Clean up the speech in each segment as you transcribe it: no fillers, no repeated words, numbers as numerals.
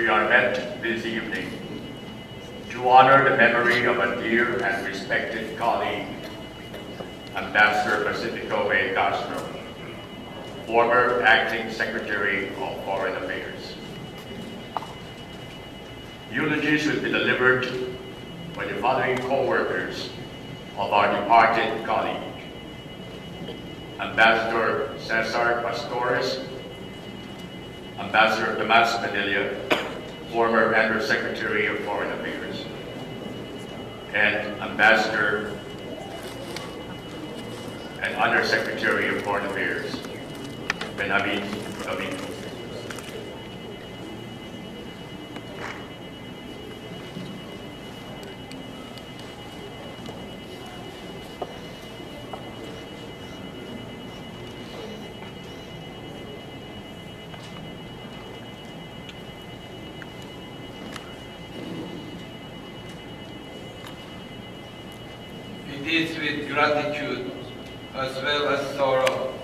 we are met this evening to honor the memory of a dear and respected colleague, Ambassador Pacifico Castro, former Acting Secretary of Foreign Affairs. Eulogies will be delivered by the following co-workers of our departed colleague: Ambassador Cesar Pastores, Ambassador Tomas Padilla, former Under-Secretary of Foreign Affairs, and Ambassador and Under-Secretary of Foreign Affairs, Benjamin Gavito. It is with gratitude as well as sorrow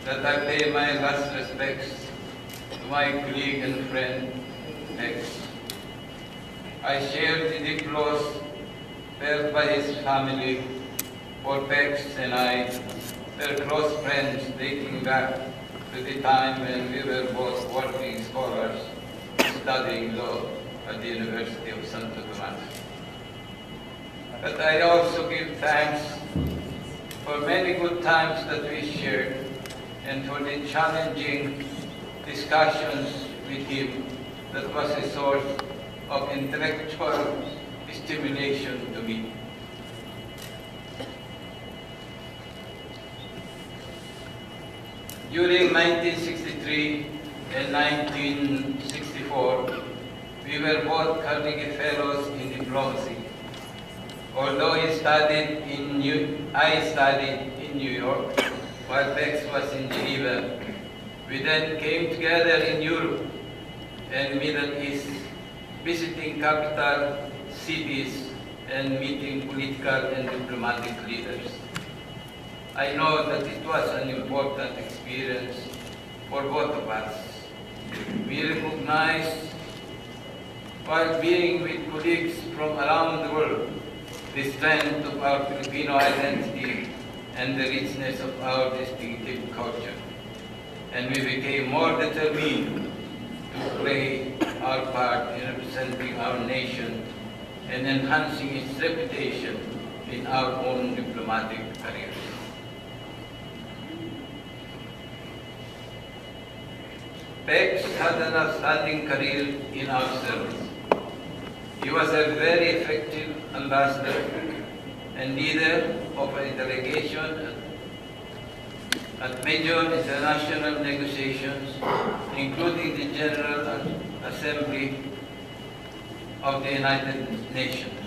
that I pay my last respects to my colleague and friend, X. I share the deep loss felt by his family, for Pex and I were close friends dating back to the time when we were both working scholars studying law at the University of Santo Tomas. But I also give thanks for many good times that we shared and for the challenging discussions with him that was a source of intellectual stimulation to me. During 1963 and 1964, we were both Carnegie Fellows in diplomacy. Although I studied in New York, while Bex was in Geneva, we then came together in Europe and Middle East, visiting capital cities and meeting political and diplomatic leaders. I know that it was an important experience for both of us. We recognized, while being with colleagues from around the world, the strength of our Filipino identity and the richness of our distinctive culture. And we became more determined to play our part in representing our nation and enhancing its reputation in our own diplomatic careers. Pex had an outstanding career in our service. He was a very effective ambassador and leader of a delegation at major international negotiations, including the General Assembly of the United Nations.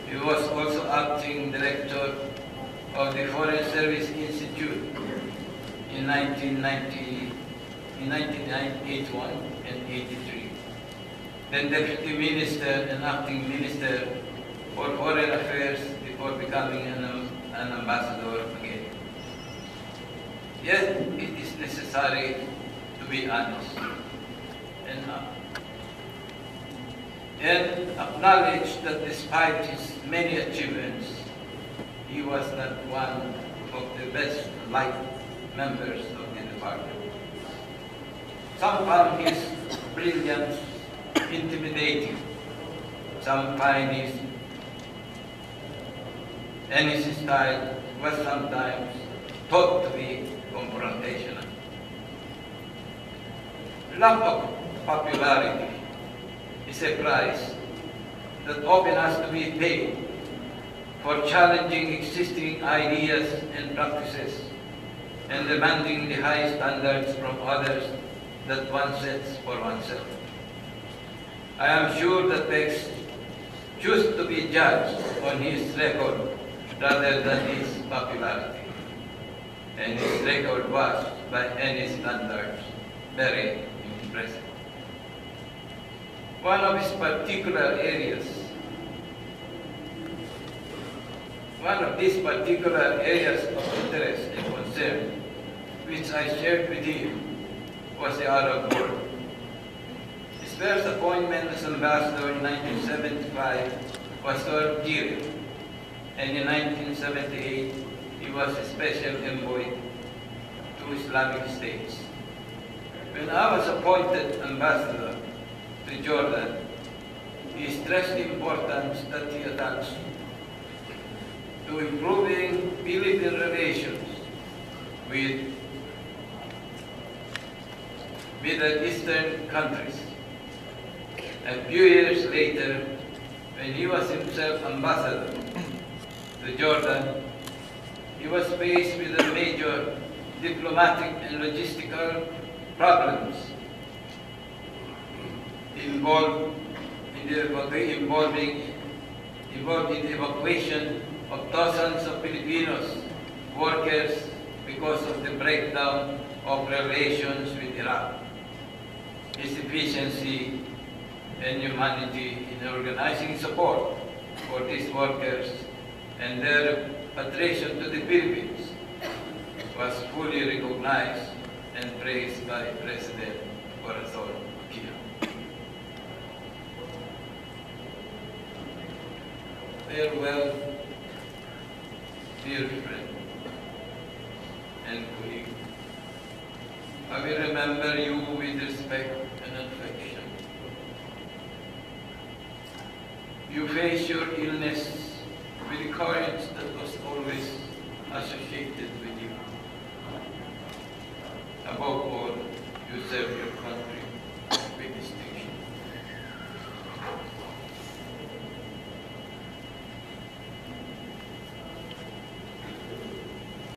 He was also acting director of the Foreign Service Institute in 1981 and 83. Then Deputy Minister and Acting Minister for Foreign Affairs before becoming an ambassador again. Yet it is necessary to be honest and acknowledge that despite his many achievements, he was not one of the best liked members of the department. Some found his brilliance intimidating, some find his style was sometimes thought to be confrontational. Lack of popularity is a price that often has to be paid for challenging existing ideas and practices and demanding the high standards from others that one sets for oneself. I am sure that Pex chose to be judged on his record rather than his popularity. And his record was, by any standards, very impressive. One of these particular areas of interest and concern, which I shared with him, was the Arab world. first appointment as ambassador in 1975 was to Algeria, and in 1978 he was a special envoy to Islamic states. When I was appointed ambassador to Jordan, he stressed the importance that he attached to improving Philippine relations with Middle Eastern countries. A few years later, when he was himself ambassador to Jordan, he was faced with a major diplomatic and logistical problems involved in the evacuation of thousands of Filipinos workers because of the breakdown of relations with Iraq. His efficiency and humanity in organizing support for these workers and their repatriation to the Philippines was fully recognized and praised by President Corazon Aquino. Farewell, dear friend and colleague. I will remember you with respect and affection. You faced your illness with the courage that was always associated with you. Above all, you serve your country